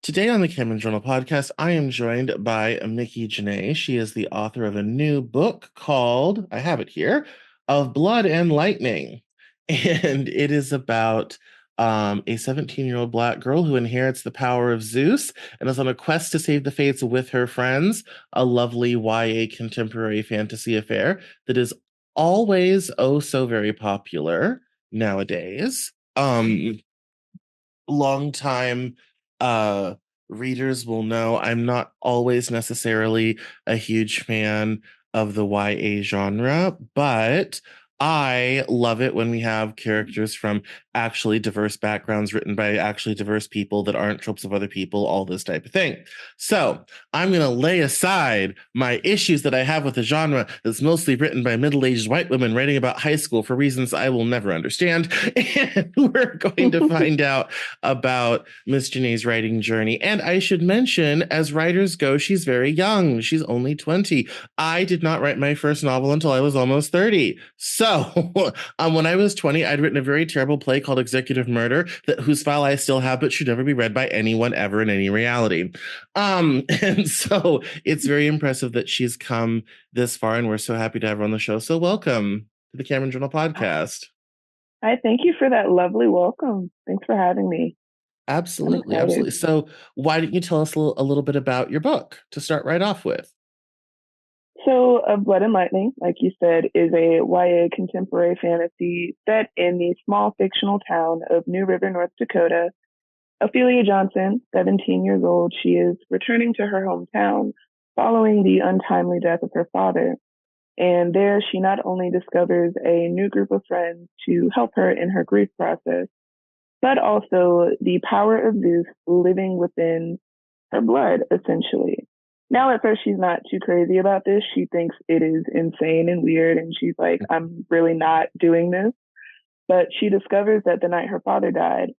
Today on the Cameron Journal podcast, I am joined by Micki Janae. She is the author of a new book called, I have it here, Of Blood and Lightning. And it is about a 17-year-old Black girl who inherits the power of Zeus and is on a quest to save the fates with her friends, a lovely YA contemporary fantasy affair that is always oh so very popular nowadays. Long time uh readers will know I'm not always necessarily a huge fan of the YA genre, but I love it when we have characters from actually diverse backgrounds written by actually diverse people that aren't tropes of other people, all this type of thing. So I'm going to lay aside my issues that I have with the genre that's mostly written by middle-aged white women writing about high school for reasons I will never understand. And we're going to find out about Miss Janae's writing journey. And I should mention, as writers go, she's very young. She's only 20. I did not write my first novel until I was almost 30. So when I was 20, I'd written a very terrible play called Executive Murder, whose file I still have, but should never be read by anyone ever in any reality. And so it's very impressive that she's come this far, and we're so happy to have her on the show. So welcome to the Cameron Journal podcast. Hi, thank you for that lovely welcome. Thanks for having me. I'm Absolutely, excited. absolutely. So, why don't you tell us a little bit about your book to start right off with? So, Of Blood and Lightning, like you said, is a YA contemporary fantasy set in the small fictional town of New River, North Dakota. Ophelia Johnson, 17 years old, she is returning to her hometown following the untimely death of her father. And there, she not only discovers a new group of friends to help her in her grief process, but also the power of Zeus living within her blood, essentially. Now, at first, she's not too crazy about this. She thinks it is insane and weird, and she's like, I'm really not doing this. But she discovers that the night her father died,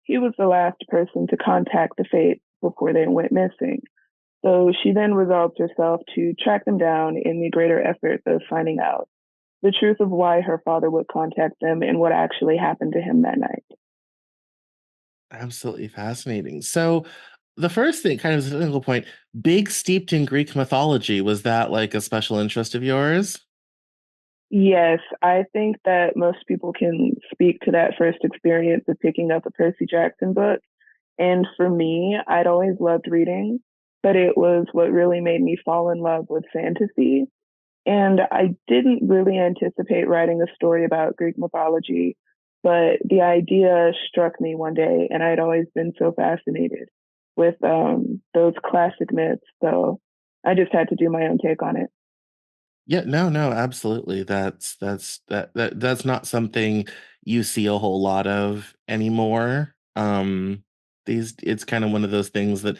he was the last person to contact the Fates before they went missing. So she then resolves herself to track them down in the greater effort of finding out the truth of why her father would contact them and what actually happened to him that night. Absolutely fascinating. So, the first thing, kind of a technical point, big steeped in Greek mythology, was that like a special interest of yours? Yes, I think that most people can speak to that first experience of picking up a Percy Jackson book. And for me, I'd always loved reading, but it was what really made me fall in love with fantasy. And I didn't really anticipate writing a story about Greek mythology, but the idea struck me one day, and I'd always been so fascinated with those classic myths. So I just had to do my own take on it. Yeah, no, no, absolutely. That's not something you see a whole lot of anymore. These It's kind of one of those things that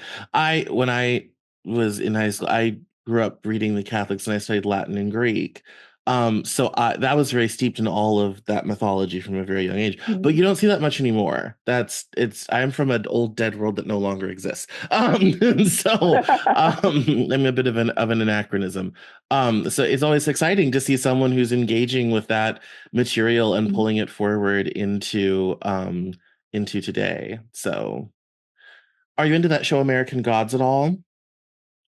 when I was in high school, I grew up reading the Catholics and I studied Latin and Greek. That was very steeped in all of that mythology from a very young age. But Mm-hmm. you don't see that much anymore. I'm from an old dead world that no longer exists. So I'm a bit of an anachronism. So it's always exciting to see someone who's engaging with that material and pulling it forward into today. So, are you into that show American Gods at all?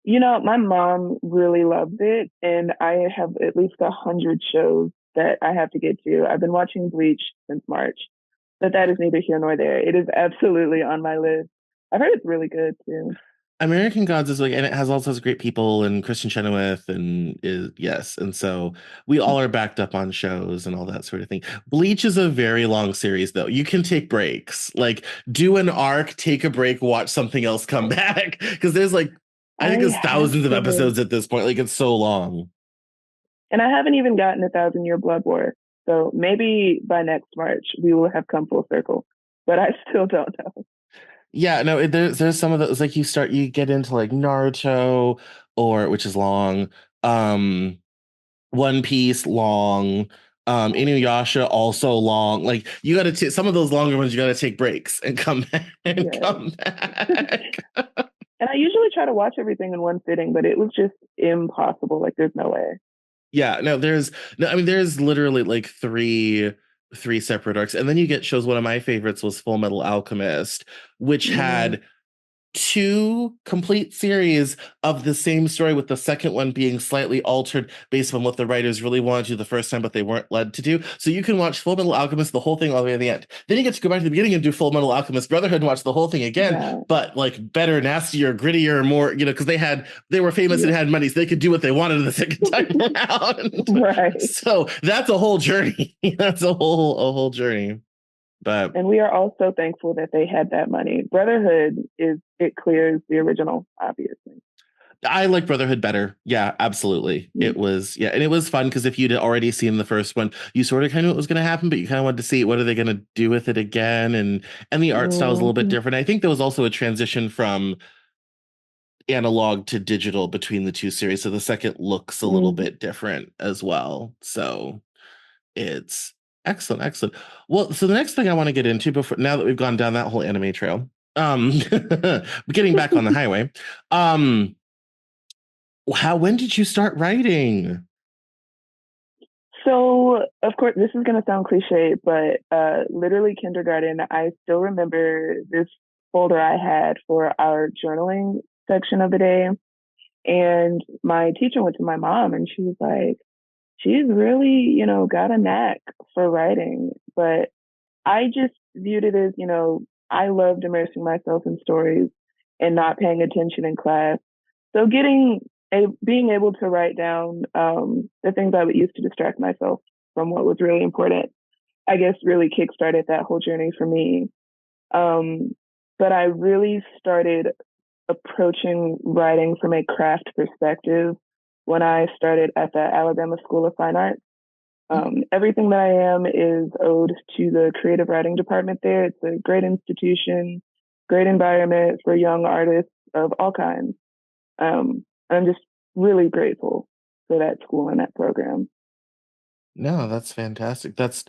My mom really loves it, and I have at least 100 shows that I have to get to. I've been watching Bleach since March, but that is neither here nor there. It is absolutely on my list. I've heard it's really good too. American Gods is like, and it has all sorts of great people and Kristen Chenoweth and is yes, and so we all are backed up on shows and all that sort of thing. Bleach is a very long series though. You can take breaks, like do an arc, take a break, watch something else, come back because there's like I think I there's have thousands of to, episodes at this point. Like it's so long. and I haven't even gotten 1,000 Year Blood War. So maybe by next March we will have come full circle, but I still don't know. Yeah, no, there's some of those like you get into like Naruto or which is long, um One Piece long, Inuyasha also long. Like you got to take some of those longer ones. You got to take breaks and come back and Yes. come back. And I usually try to watch everything in one sitting, but it was just impossible. Like there's no way. Yeah, no, I mean, there's literally like three separate arcs, and then you get shows. One of my favorites was Full Metal Alchemist, which Mm-hmm. had two complete series of the same story, with the second one being slightly altered based on what the writers really wanted to do the first time, but they weren't led to do. So you can watch Full Metal Alchemist, the whole thing, all the way to the end. Then you get to go back to the beginning and do Full Metal Alchemist Brotherhood and watch the whole thing again, Yeah. but like better, nastier, grittier, more, because they were famous and Yeah. had money, so they could do what they wanted the second time around. Right. So that's a whole journey. That's a whole journey. But And we are also thankful that they had that money. Brotherhood is it clears the original, obviously. I like Brotherhood better. Yeah, absolutely. Mm. It was, yeah, and it was fun because if you'd already seen the first one, you sort of kind of knew what was going to happen, but you kind of wanted to see what are they going to do with it again, and the art style is a little bit Mm-hmm. different. I think there was also a transition from analog to digital between the two series, so the second looks a little Mm-hmm. bit different as well. So it's excellent, excellent. Well, so the next thing I want to get into before now that we've gone down that whole anime trail, getting back on the highway, um when did you start writing? So, of course, this is going to sound cliche, but literally kindergarten, I still remember this folder I had for our journaling section of the day. And my teacher went to my mom and she was like, she's really, got a knack for writing. But I just viewed it as, I loved immersing myself in stories and not paying attention in class. So being able to write down the things I would use to distract myself from what was really important, I guess really kickstarted that whole journey for me. Um, but I really started approaching writing from a craft perspective when I started at the Alabama School of Fine Arts. Everything that I am is owed to the creative writing department there. It's a great institution, great environment for young artists of all kinds. I'm just really grateful for that school and that program. No, that's fantastic. That's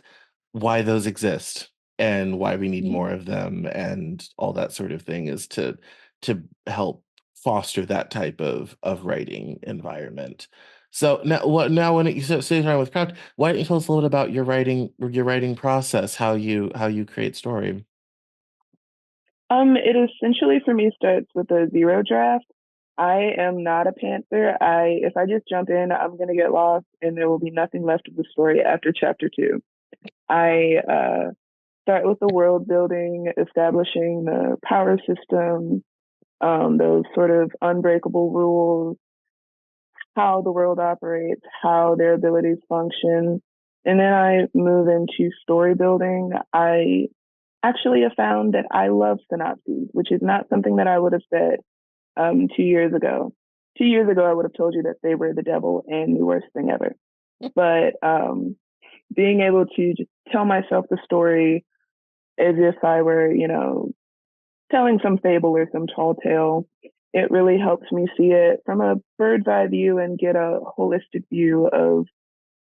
why those exist and why we need Mm. more of them and all that sort of thing, is to help foster that type of writing environment. So now when you sit around with craft, why don't you tell us a little bit about your writing process, how you create story? It essentially for me starts with a zero draft. I am not a pantser. If I just jump in, I'm gonna get lost, and there will be nothing left of the story after chapter two. I start with the world building, establishing the power system, those sort of unbreakable rules, how the world operates, how their abilities function. And then I move into story building. I actually have found that I love synopses, which is not something that I would have said 2 years ago. 2 years ago, I would have told you that they were the devil and the worst thing ever. But being able to just tell myself the story as if I were, telling some fable or some tall tale, it really helps me see it from a bird's eye view and get a holistic view of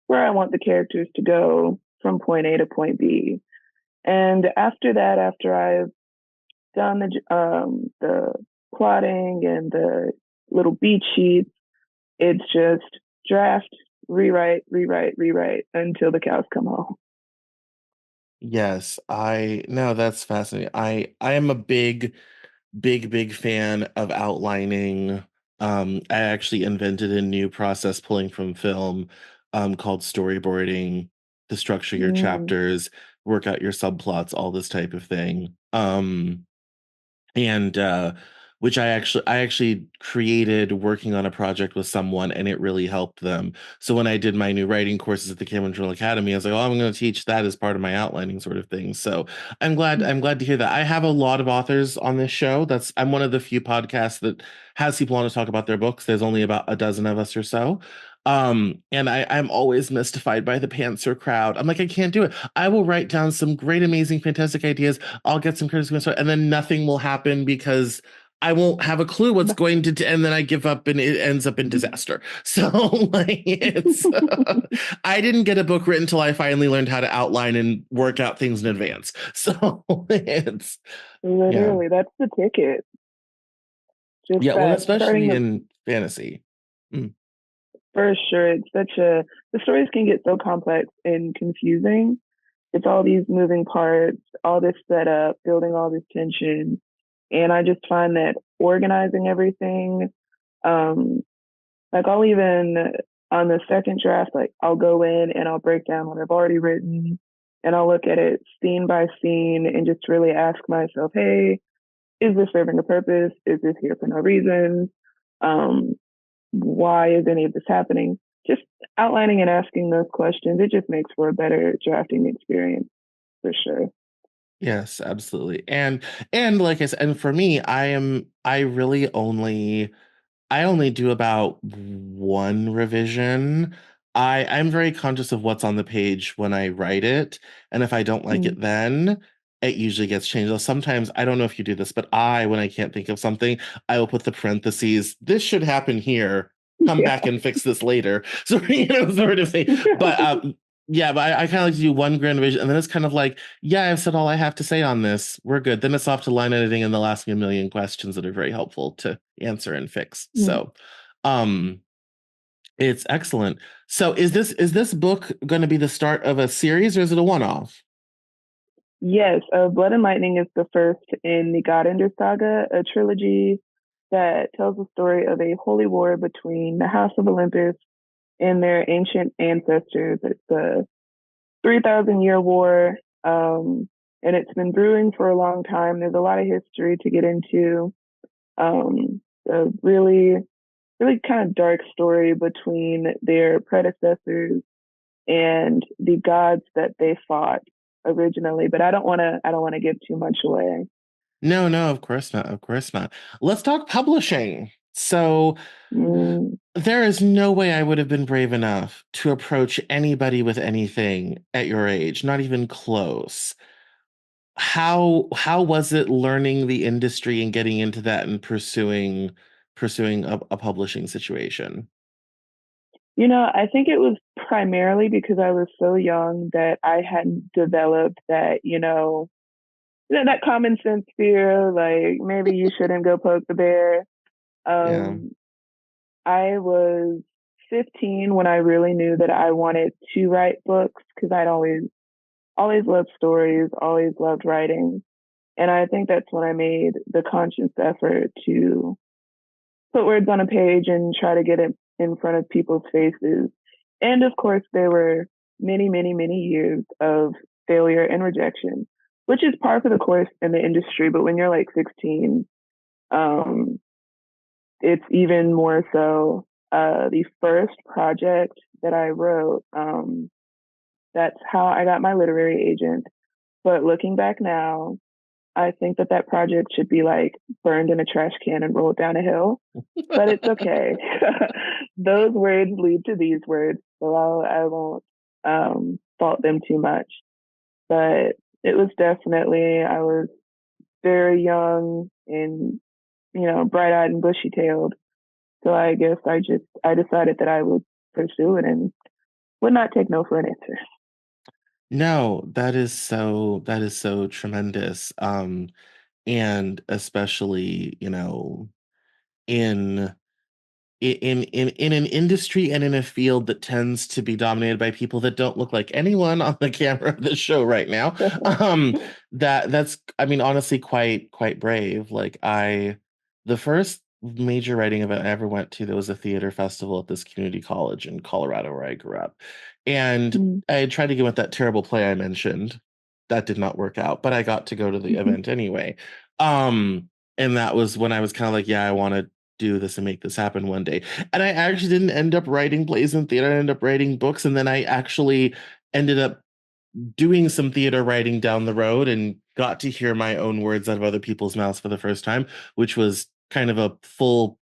where I want the characters to go from point A to point B. And after that, after I've done the plotting and the little beat sheets, it's just draft, rewrite, rewrite, rewrite until the cows come home. Yes, I no, that's fascinating. I am a big fan of outlining. I actually invented a new process pulling from film, called storyboarding, to structure your Mm, chapters, work out your subplots, all this type of thing. And which I actually created working on a project with someone, and it really helped them. So when I did my new writing courses at the Cameron Journal Academy, I was like, oh, I'm going to teach that as part of my outlining sort of thing. So I'm glad to hear that. I have a lot of authors on this show. I'm one of the few podcasts that has people on to talk about their books. There's only about a dozen of us or so. And I'm always mystified by the pantser crowd. I'm like, I can't do it. I will write down some great, amazing, fantastic ideas. I'll get some criticism, and then nothing will happen because I won't have a clue what's going to, and then I give up and it ends up in disaster. So like I didn't get a book written until I finally learned how to outline and work out things in advance. So it's yeah, Literally, that's the ticket. Just yeah. Well, that starting especially the in fantasy. Mm. for sure. The stories can get so complex and confusing. It's all these moving parts, all this setup, building all this tension. And I just find that organizing everything, um, like I'll even on the second draft, like I'll go in and I'll break down what I've already written and I'll look at it scene by scene and just really ask myself, hey, is this serving a purpose? Is this here for no reason? Um, why is any of this happening? Just outlining and asking those questions, it just makes for a better drafting experience for sure. Yes, absolutely. And like I said, and for me, I really only do about one revision. I'm very conscious of what's on the page when I write it, and if I don't like Mm. it then, it usually gets changed. Though sometimes I don't know if you do this, but when I can't think of something, I will put the parentheses, this should happen here. Come Yeah. back and fix this later. So, sort of thing. But yeah, but I kind of like to do one grand revision, and then it's kind of like, yeah, I've said all I have to say on this. We're good. Then it's off to line editing, and they'll ask me a million questions that are very helpful to answer and fix. Mm. So, um, it's excellent. So, is this book going to be the start of a series, or is it a one-off? Yes, Blood and Lightning is the first in the Godender saga, a trilogy that tells the story of a holy war between the House of Olympus and their ancient ancestors. It's a 3,000-year war, and it's been brewing for a long time. There's a lot of history to get into. A really, really kind of dark story between their predecessors and the gods that they fought originally. But I don't want to give too much away. No, no, of course not. Of course not. Let's talk publishing. So, Mm, there is no way I would have been brave enough to approach anybody with anything at your age, not even close. How was it learning the industry and getting into that and pursuing a publishing situation? I think it was primarily because I was so young that I hadn't developed that, that common sense fear, like maybe you shouldn't go poke the bear. Yeah. Um, I was 15 when I really knew that I wanted to write books because I'd always loved stories, always loved writing. And I think that's when I made the conscious effort to put words on a page and try to get it in front of people's faces. And of course, there were many, many, many years of failure and rejection, which is par for the course in the industry. But when you're like 16, um, it's even more so. The first project that I wrote, that's how I got my literary agent. But looking back now, I think that that project should be like burned in a trash can and rolled down a hill, but it's okay. Those words lead to these words, so I won't fault them too much. But it was definitely, I was very young and, bright eyed and bushy tailed. So I guess I decided that I would pursue it and would not take no for an answer. No, that is so tremendous. And especially, in in an industry and in a field that tends to be dominated by people that don't look like anyone on the camera of the show right now. um that's, I mean, honestly, quite brave. The first major writing event I ever went to, there was a theater festival at this community college in Colorado where I grew up, and Mm. I had tried to get with that terrible play I mentioned. That did not work out, but I got to go to the event anyway. And that was when I was kind of like, yeah, I want to do this and make this happen one day. And I actually didn't end up writing plays in theater. I ended up writing books. And then I actually ended up doing some theater writing down the road and got to hear my own words out of other people's mouths for the first time, which was kind of a full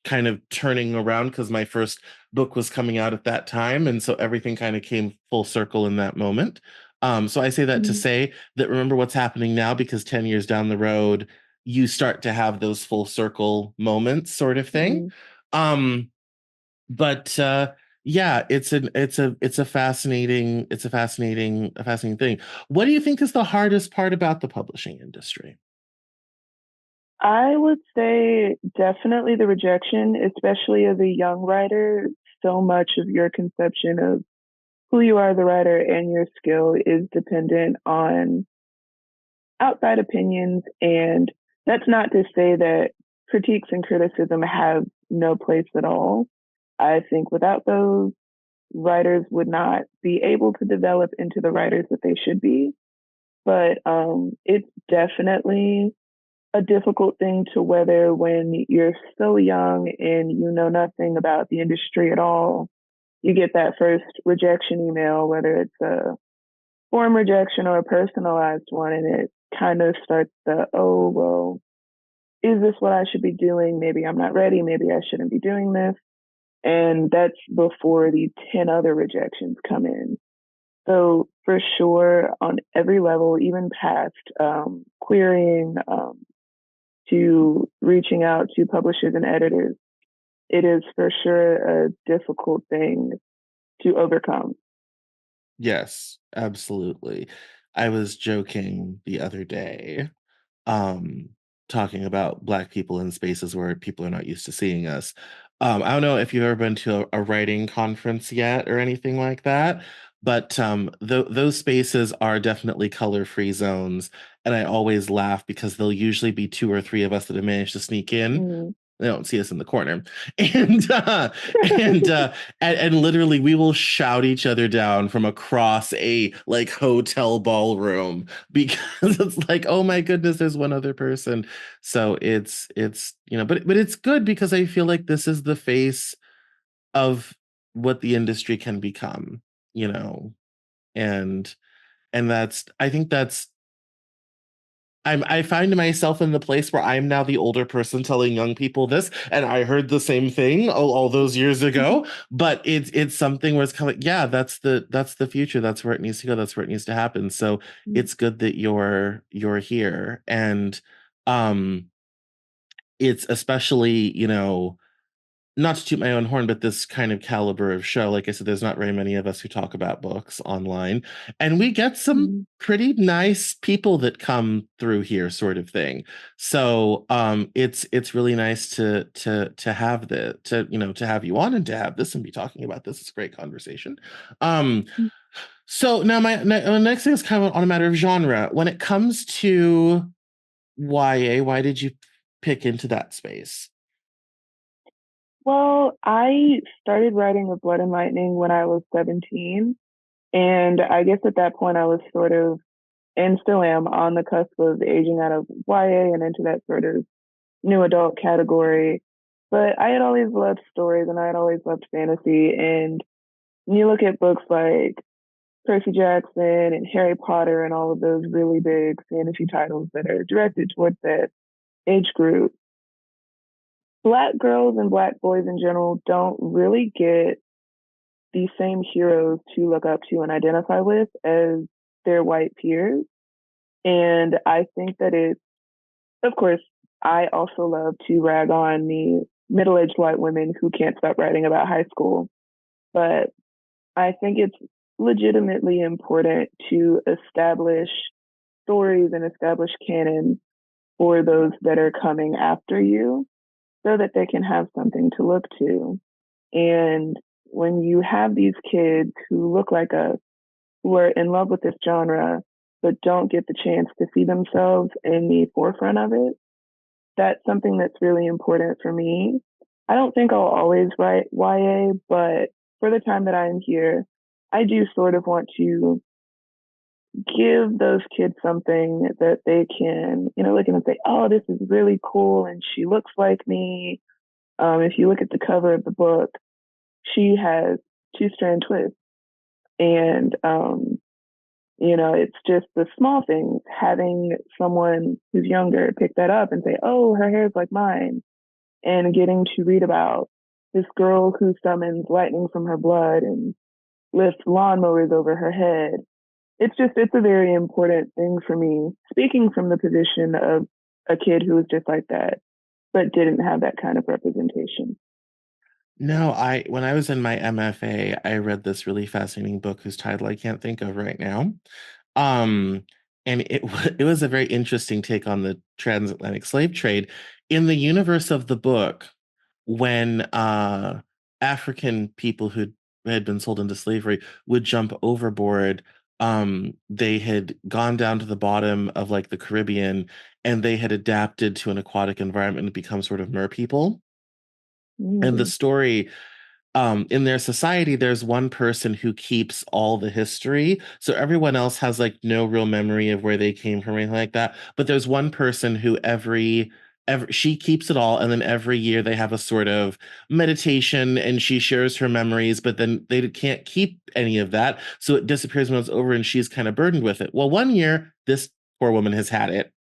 kind of turning around because my first book was coming out at that time. And so everything kind of came full circle in that moment. So I say that to Mm. say that remember what's happening now, because 10 years down the road, you start to have those full circle moments, sort of thing. Mm. Um, but yeah, it's a fascinating thing. What do you think is the hardest part about the publishing industry? I would say definitely the rejection, especially as a young writer. So much of your conception of who you are as a writer and your skill is dependent on outside opinions and That's not to say that critiques and criticism have no place at all. I think without those, writers would not be able to develop into the writers that they should be. But it's definitely a difficult thing to weather when you're so young and you know nothing about the industry at all. You get that first rejection email, whether it's a form rejection or a personalized one, and it kind of starts the, oh, well, is this what I should be doing? Maybe I'm not ready. Maybe I shouldn't be doing this. And that's before the 10 other rejections come in. So, for sure, on every level, even past querying to reaching out to publishers and editors, it is for sure a difficult thing to overcome. Yes, absolutely. I was joking the other day, um, talking about Black people in spaces where people are not used to seeing us. I don't know if you've ever been to a writing conference yet or anything like that, but those spaces are definitely color-free zones, and I always laugh because there'll usually be two or three of us that have managed to sneak in. Mm. They don't see us in the corner, and and and literally we will shout each other down from across a like hotel ballroom because it's like, oh my goodness, there's one other person. So it's but it's good because I feel like this is the face of what the industry can become, you know, and that's I think that's I find myself in the place where I'm now the older person telling young people this, and I heard the same thing all those years ago. But it's something where it's kind of like, yeah, that's the future. That's where it needs to go. That's where it needs to happen. So it's good that you're here, and um, it's especially not to toot my own horn, but this kind of caliber of show, like I said, there's not very many of us who talk about books online, and we get some Mm. pretty nice people that come through here, sort of thing. So it's really nice to have to have you on and to have this and be talking about this. It's a great conversation. Um, so now my next thing is kind of on a matter of genre. When it comes to YA, why did you pick into that space? Well, I started writing with Blood and Lightning when I was 17. And I guess at that point, I was sort of, and still am, on the cusp of aging out of YA and into that sort of new adult category. But I had always loved stories and I had always loved fantasy. And when you look at books like Percy Jackson and Harry Potter and all of those really big fantasy titles that are directed towards that age group, Black girls and Black boys in general don't really get the same heroes to look up to and identify with as their white peers. And I think that it's, of course, I also love to rag on the middle aged white women who can't stop writing about high school. But I think it's legitimately important to establish stories and establish canon for those that are coming after you so that they can have something to look to. And when you have these kids who look like us, who are in love with this genre, but don't get the chance to see themselves in the forefront of it, that's something that's really important for me. I don't think I'll always write YA, but for the time that I'm here, I do sort of want to give those kids something that they can, look and say, oh, this is really cool, and she looks like me. If you look at the cover of the book, she has two strand twists. And, it's just the small things, having someone who's younger pick that up and say, oh, her hair is like mine, and getting to read about this girl who summons lightning from her blood and lifts lawnmowers over her head. It's a very important thing for me, speaking from the position of a kid who was just like that, but didn't have that kind of representation. No, when I was in my MFA, I read this really fascinating book whose title I can't think of right now. Um, and it was a very interesting take on the transatlantic slave trade. In the universe of the book, when African people who had been sold into slavery would jump overboard, They had gone down to the bottom of like the Caribbean and they had adapted to an aquatic environment and become sort of mer people. And the Mm, story, in their society, there's one person who keeps all the history. So everyone else has like no real memory of where they came from or anything like that. But there's one person who every she keeps it all, and then every year they have a sort of meditation and she shares her memories, but then they can't keep any of that. So it disappears when it's over and she's kind of burdened with it. Well, one year, this poor woman has had it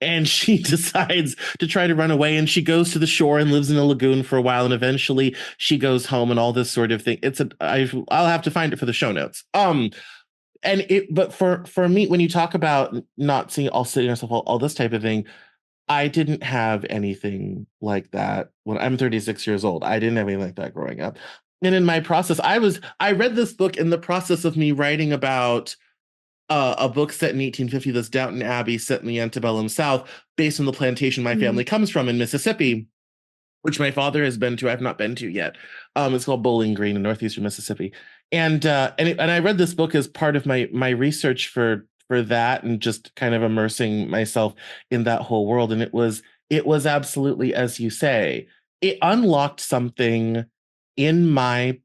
and she decides to try to run away and she goes to the shore and lives in a lagoon for a while and eventually she goes home and all this sort of thing. I'll have to find it for the show notes. And it but for me, when you talk about not seeing all sitting yourself all this type of thing, I didn't have anything like that when I'm 36 years old. I didn't have anything like that growing up. And in my process, I read this book in the process of me writing about a book set in 1850, this Downton Abbey set in the antebellum South, based on the plantation my mm, family comes from in Mississippi, which my father has been to. I've not been to yet. It's called Bowling Green in northeastern Mississippi, and I read this book as part of my research for that, and just kind of immersing myself in that whole world. And it was absolutely, as you say, it unlocked something in my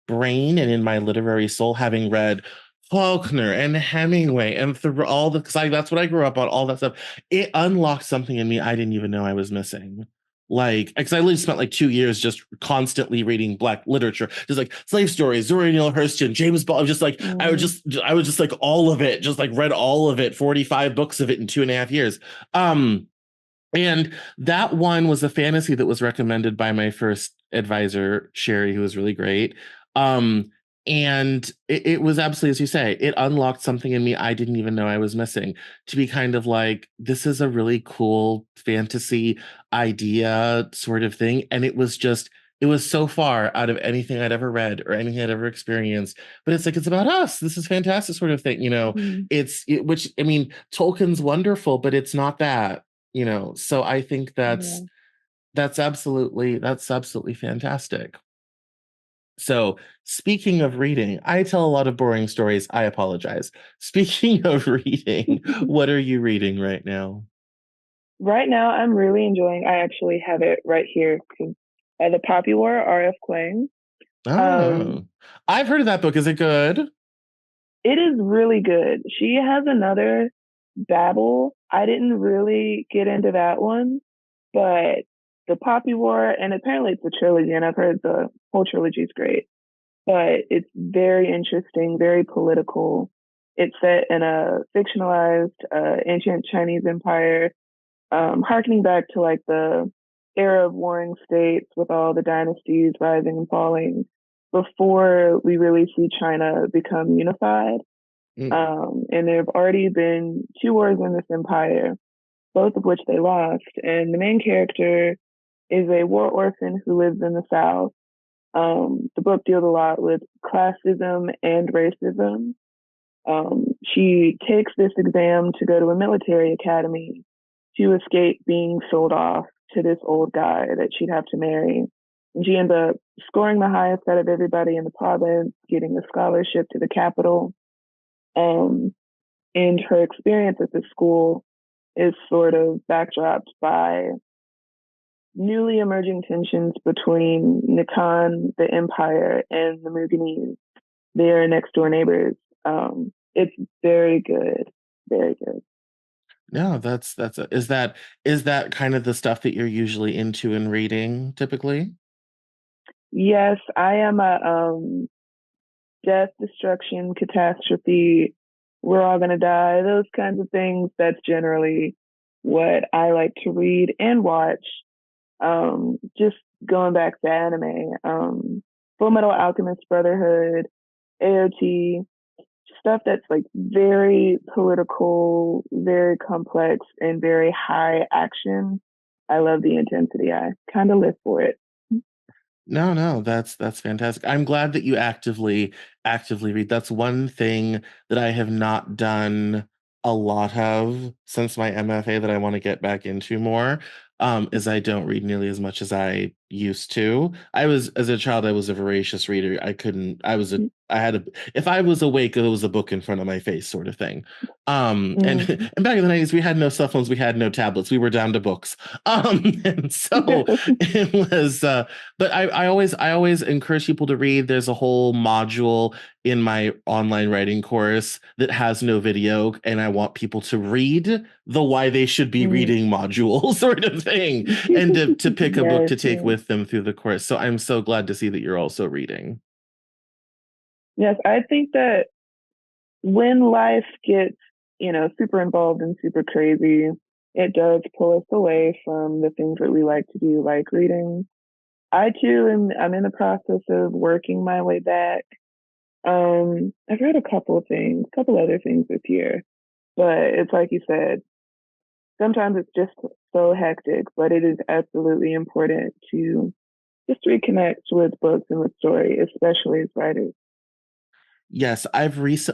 brain and in my literary soul, having read Faulkner and Hemingway and through all the, because that's what I grew up on, all that stuff. It unlocked something in me I didn't even know I was missing. Like, because I literally spent like 2 years just constantly reading Black literature, just like slave stories, Zora Neale Hurston, James Baldwin, just like mm, I was just like all of it, just like read all of it, 45 books of it in 2.5 years. And that one was a fantasy that was recommended by my first advisor, Sherry, who was really great. Um, and it was absolutely, as you say, it unlocked something in me I didn't even know I was missing, to be kind of like, this is a really cool fantasy idea sort of thing. And it was so far out of anything I'd ever read or anything I'd ever experienced. But it's like, it's about us. This is fantastic sort of thing. mm, Which, I mean, Tolkien's wonderful, but it's not that. So I think yeah. that's absolutely fantastic. So speaking of reading, I tell a lot of boring stories. I apologize. Speaking of reading, what are you reading right now? Right now, I'm really enjoying. I actually have it right here. The Poppy War, R.F. Kuang. Um, Oh, I've heard of that book. Is it good? it is really good. She has another Babel. I didn't really get into that one, but the Poppy War, and apparently it's a trilogy, and I've heard the whole trilogy is great. But it's very interesting, very political. It's set in a fictionalized ancient Chinese empire, harkening back to like the era of warring states with all the dynasties rising and falling before we really see China become unified. Mm, And there have already been two wars in this empire, both of which they lost. And the main character is a war orphan who lives in the South. The book deals a lot with classism and racism. She takes this exam to go to a military academy to escape being sold off to this old guy that she'd have to marry. And she ends up scoring the highest out of everybody in the province, getting a scholarship to the capital. Um, and her experience at the school is sort of backdropped by newly emerging tensions between Nikan, the empire, and the Muganese, their next door neighbors. It's very good, very good. no, is that kind of the stuff that you're usually into in reading typically? Yes, I am a death, destruction, catastrophe. We're all gonna die. Those kinds of things. That's generally what I like to read and watch. Just going back to anime, Full Metal Alchemist Brotherhood, AOT, stuff that's like very political, very complex, and very high action. I love the intensity. I kind of live for it. No, no, that's fantastic. I'm glad that you actively read. That's one thing that I have not done a lot of since my MFA that I want to get back into more. Is I don't read nearly as much as used to. I was As a child, I was a voracious reader. I couldn't, I was a I had a if I was awake, there was a book in front of my face, sort of thing. And Mm. and back in the 90s, we had no cell phones, we had no tablets, we were down to books. And so it was but I always encourage people to read. There's a whole module in my online writing course that has no video, and I want people to read the why they should be Mm. reading module sort of thing, and to pick a book Yes, to take yes. with them through the course. So I'm so glad to see that you're also reading. Yes, I think that when life gets, super involved and super crazy, it does pull us away from the things that we like to do, like reading. I too I'm in the process of working my way back. I've read a couple other things this year, but it's like you said, sometimes it's just so hectic, but it is absolutely important to just reconnect with books and with story, especially as writers. Yes,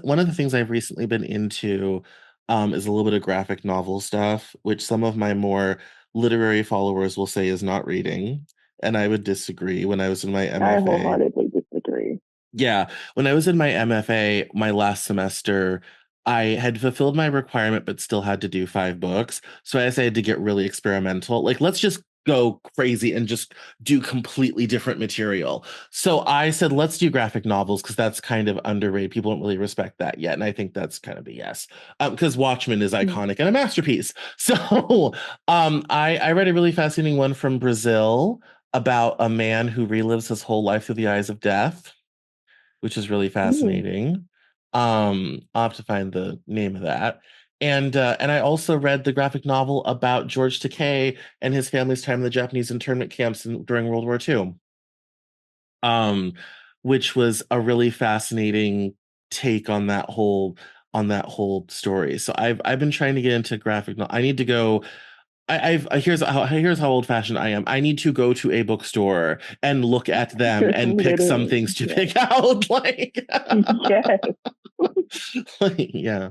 one of the things I've recently been into is a little bit of graphic novel stuff, which some of my more literary followers will say is not reading, and I would disagree. When I was in my I MFA, wholeheartedly disagree. yeah, when I was in my MFA, my last semester, I had fulfilled my requirement, but still had to do 5 books. So I decided to get really experimental. Like, let's just go crazy and just do completely different material. So I said, let's do graphic novels because that's kind of underrated. People don't really respect that yet. And I think that's kind of a yes. Because Watchmen is Mm. iconic and a masterpiece. So I read a really fascinating one from Brazil about a man who relives his whole life through the eyes of death, which is really Ooh. fascinating. I'll have to find the name of that. And I also read the graphic novel about George Takei and his family's time in the Japanese internment camps during World War II, um, which was a really fascinating take on that whole story. So I've been trying to get into graphic novel. I need to go. Here's how old fashioned I am. I need to go to a bookstore and look at them and pick some Literally, things to yes. pick out. Yes. Yeah.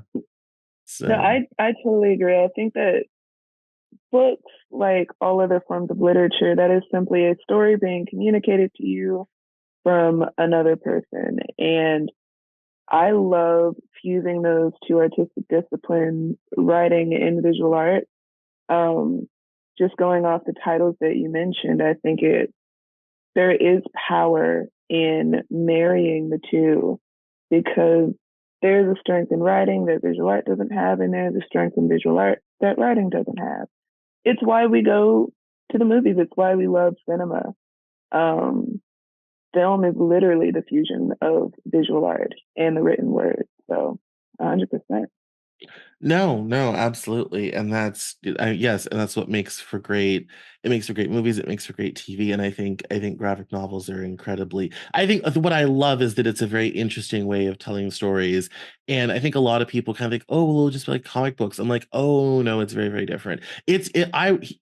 No, So I totally agree. I think that books, like all other forms of literature, that is simply a story being communicated to you from another person. And I love fusing those two artistic disciplines, writing and visual art. Um, just going off the titles that you mentioned, I think there is power in marrying the two because there's a strength in writing that visual art doesn't have, and there's a strength in visual art that writing doesn't have. It's why we go to the movies. It's why we love cinema. Um, Film is literally the fusion of visual art and the written word. So, 100%. no, no, absolutely. And yes, and that's what makes for great, it makes for great movies, it makes for great TV. And I think graphic novels are incredibly, I think what I love is that it's a very interesting way of telling stories. And I think a lot of people kind of think, oh, well, it'll just be like comic books. I'm like, oh no, it's very, very different.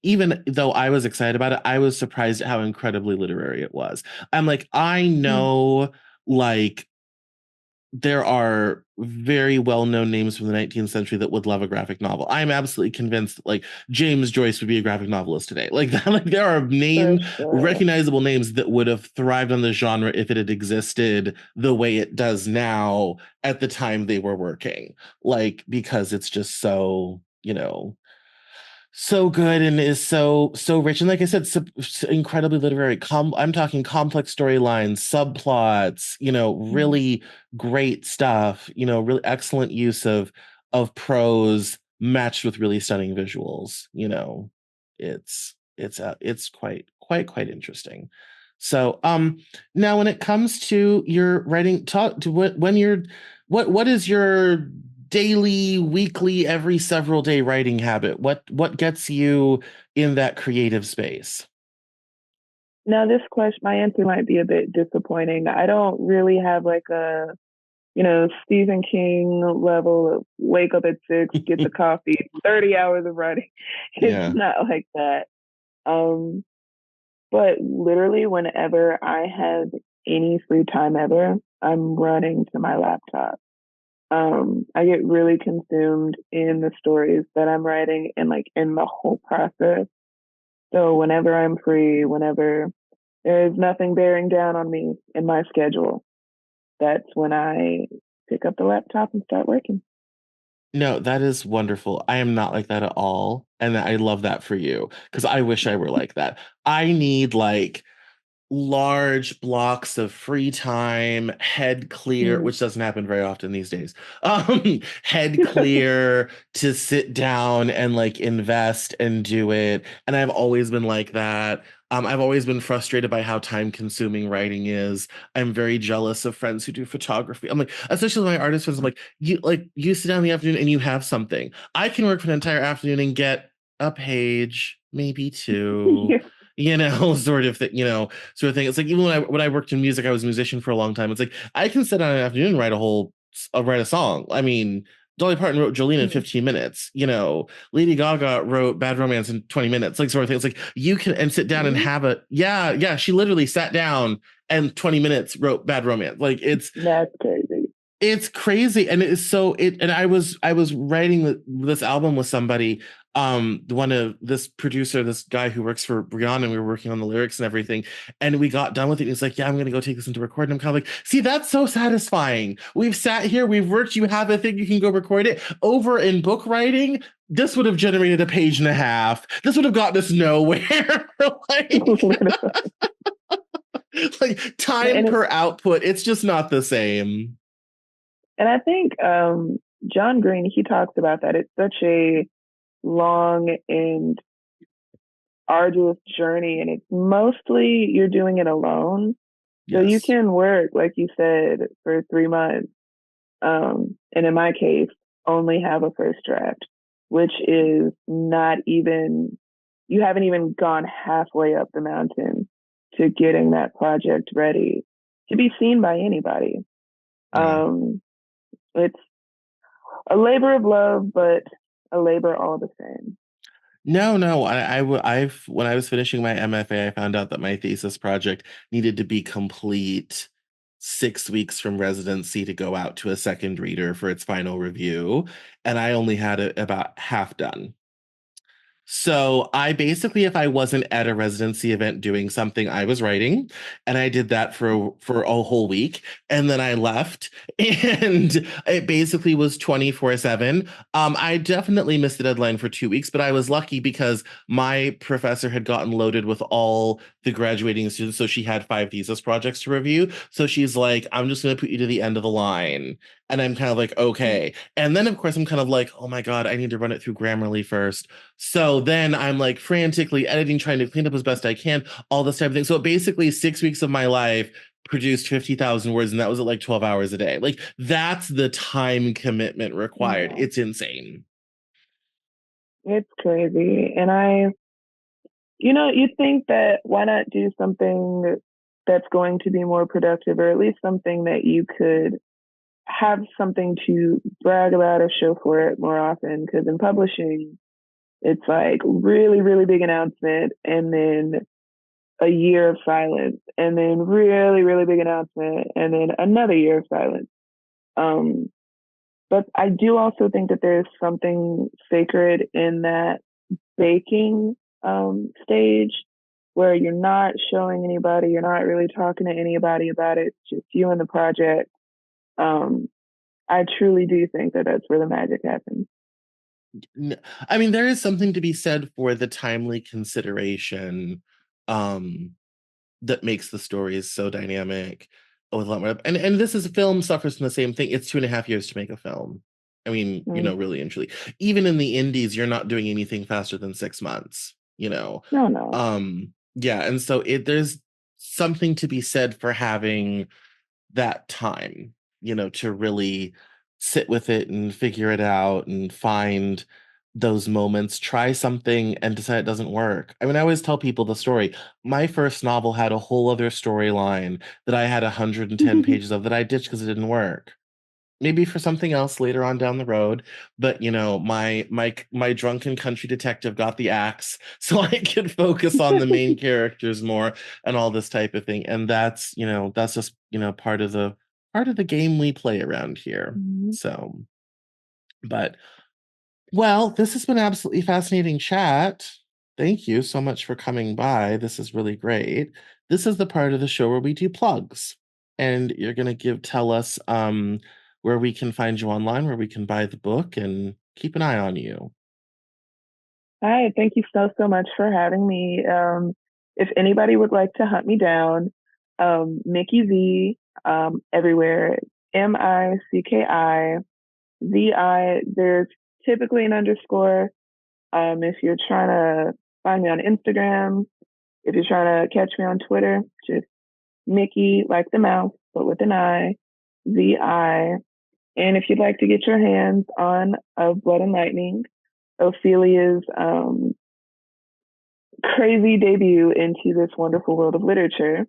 Even though I was excited about it, I was surprised at how incredibly literary it was. I'm like, I Mm. know, like, there are very well-known names from the 19th century that would love a graphic novel. I'm absolutely convinced that, like, James Joyce would be a graphic novelist today. Like that, like there are For sure. recognizable names that would have thrived on the genre if it had existed the way it does now at the time they were working. Like, because it's just so, so good and is so rich, and like I said, incredibly literary. I'm talking complex storylines, subplots, Mm. really great stuff, really excellent use of prose matched with really stunning visuals. It's quite interesting. So now when it comes to your writing, talk to when you're what is your daily, weekly, every several day writing habit? What gets you in that creative space? Now, this question, my answer might be a bit disappointing. I don't really have like Stephen King level of wake up at 6, get the coffee, 30 hours of writing. It's Yeah. not like that. Um, but literally, whenever I have any free time ever, I'm running to my laptop. I get really consumed in the stories that I'm writing and like in the whole process. So whenever I'm free, whenever there is nothing bearing down on me in my schedule. That's when I pick up the laptop and start working. No, that is wonderful. I am not like that at all. And I love that for you because I wish I were like that. I need like large blocks of free time, head clear, Mm. which doesn't happen very often these days. Head clear to sit down and like invest and do it. And I've always been like that. I've always been frustrated by how time consuming writing is. I'm very jealous of friends who do photography. I'm like, especially my artist friends, I'm like you sit down in the afternoon and you have something. I can work for an entire afternoon and get a page, maybe two, Yeah. sort of thing, sort of thing. It's like even when I worked in music, I was a musician for a long time. It's like I can sit down in an afternoon and write a song. I mean, Dolly Parton wrote Jolene in Mm. 15 minutes. Lady Gaga wrote Bad Romance in 20 minutes, like sort of thing. It's like you can and sit down and Really? have a yeah. She literally sat down and 20 minutes wrote Bad Romance. Like That's crazy. it's crazy, and it is so it. And I was writing this album with somebody, one of this producer, this guy who works for Brianna, and we were working on the lyrics and everything. And we got done with it. And he's like, "Yeah, I'm gonna go take this into record." And I'm kind of like, "See, that's so satisfying. We've sat here, we've worked. You have a thing, you can go record it." Over in book writing, this would have generated a page and a half. This would have gotten us nowhere. like, like time and it, per output, it's just not the same. and I think John Green he talks about that. It's such a long and arduous journey, and it's mostly you're doing it alone. So you Yes. can work, like you said, for 3 months, and in my case, only have a first draft, which is not even, you haven't even gone halfway up the mountain to getting that project ready to be seen by anybody. Yeah. Um, it's a labor of love, but a labor all the same. No, no. I've when I was finishing my MFA, I found out that my thesis project needed to be complete 6 weeks from residency to go out to a second reader for its final review, and I only had it about half done. So I basically, if I wasn't at a residency event doing something, I was writing, and I did that for a whole week, and then I left, and it basically was 24/7. I definitely missed the deadline for 2 weeks, but I was lucky because my professor had gotten loaded with all the graduating students, so she had 5 thesis projects to review. So she's like, "I'm just going to put you to the end of the line," and I'm kind of like, "Okay." And then of course I'm kind of like, "Oh my God, I need to run it through Grammarly first." So then I'm like frantically editing, trying to clean up as best I can, all this type of thing. So basically, 6 weeks of my life produced 50,000 words, and that was at like 12 hours a day. Like, that's the time commitment required. Yeah, It's insane. it's crazy. And you think that why not do something that's going to be more productive, or at least something that you could have something to brag about or show for it more often? Because in publishing, it's like really, really big announcement and then a year of silence and then really, really big announcement and then another year of silence. Um, but I do also think that there's something sacred in that baking stage where you're not showing anybody, you're not really talking to anybody about it, it's just you and the project. Um, I truly do think that that's where the magic happens. I mean, there is something to be said for the timely consideration um, that makes the stories so dynamic with a lot more. And this is a film suffers from the same thing. It's 2.5 years to make a film. I mean, Mm. really and truly. Even in the indies, you're not doing anything faster than 6 months. No, no. Yeah, and so there's something to be said for having that time, to really sit with it and figure it out and find those moments, try something and decide it doesn't work. I mean, I always tell people the story. My first novel had a whole other storyline that I had 110 pages of that I ditched because it didn't work. Maybe for something else later on down the road, but my drunken country detective got the axe, so I could focus on the main characters more and all this type of thing. And that's just part of the game we play around here. Mhm. So, but well, this has been absolutely fascinating chat. Thank you so much for coming by. This is really great. This is the part of the show where we do plugs. And you're going to tell us where we can find you online, where we can buy the book and keep an eye on you. Hi, thank you so much for having me. If anybody would like to hunt me down, Micki Z, everywhere, MICKIZI. There's typically an underscore. If you're trying to find me on Instagram, if you're trying to catch me on Twitter, just Micki, like the mouse, but with an I, ZI. And if you'd like to get your hands on Of Blood and Lightning, Ophelia's crazy debut into this wonderful world of literature,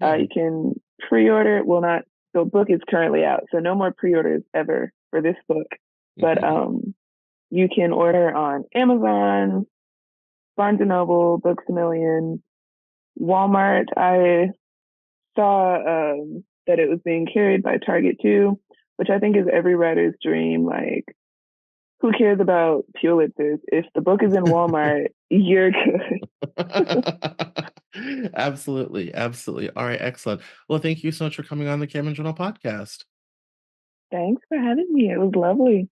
you can pre-order it. Well, not the book is currently out, so no more pre-orders ever for this book. But you can order on Amazon, Barnes and Noble, Books a Million, Walmart. I saw that it was being carried by Target too, which I think is every writer's dream. Like, who cares about Pulitzers? If the book is in Walmart, you're good. Absolutely. Absolutely. All right. Excellent. Well, thank you so much for coming on the Cameron Journal podcast. Thanks for having me. It was lovely.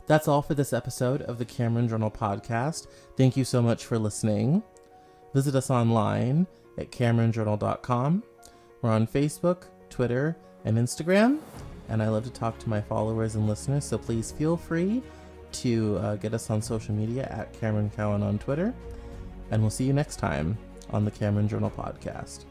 That's all for this episode of the Cameron Journal podcast. Thank you so much for listening. Visit us online at CameronJournal.com. We're on Facebook, Twitter, and Instagram, and I love to talk to my followers and listeners, so please feel free to get us on social media at Cameron Cowan on Twitter, and we'll see you next time on the Cameron Journal podcast.